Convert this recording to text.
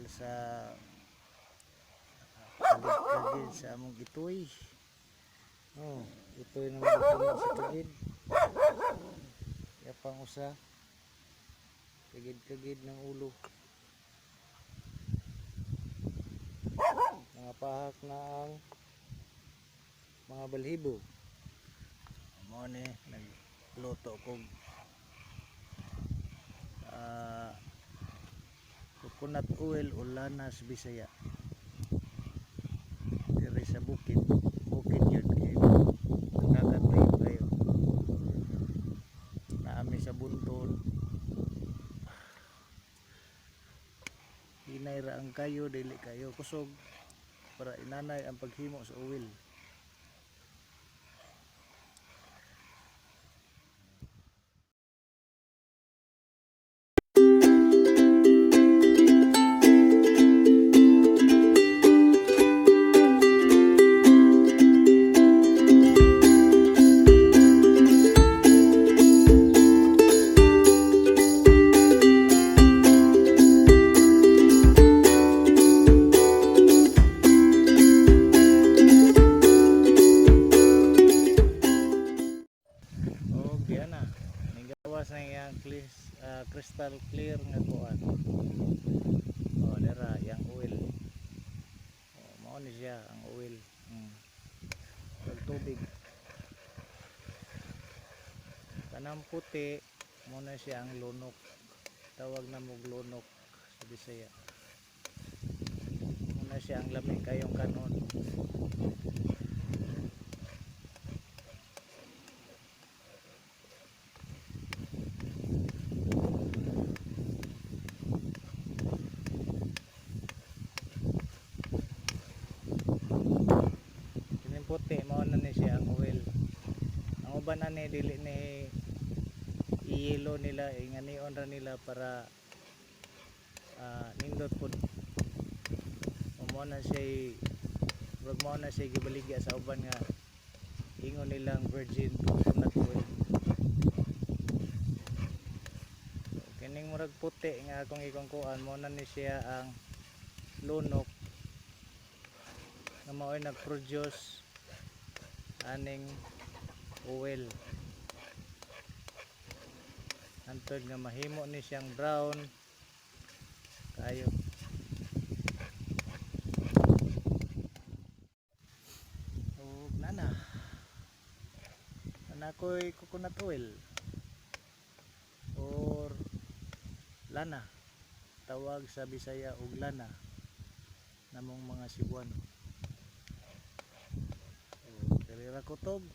sa kalit-kalit sa among itoy. Oh, itoy naman ito sa kagid. Yapang usa. Kagid-kagid ng ulo. Mga pahak na ang mga balhibo. Mo ni nagluto kog coconut oil o lanas Bisaya. Diri sa bukid yun kayo. Nakakatayo kayo. Naami sa bunton. Hinay ra ang kayo, dili kayo kusog para inanay ang paghimo sa oil. Crystal clear nga kuan. Oh, dira yang oil. Oh, mao ni siya ang oil. Tubig. Kanang puti mo na siya ang lunok. Tawag na mo lunok sa Bisaya. Mo na siya ang lamig kayong kanon. Puti mao na ni siya ang oil. Ang uban ani dili ni i-yelo nila, inganion ra nila para nindot pud. Mao na siya gibaligya sa uban nga ingon nilang virgin coconut oil. So, kining murag puti nga akong ikongkuan mao na ni siya ang lunok nga mao'y nag-produce aning oil antod nga mahimo ni siyang brown kayo. O nana ko'y coconut oil or lana, tawag sa Bisaya og lana namong mga Cebuano. Diri ra kutob.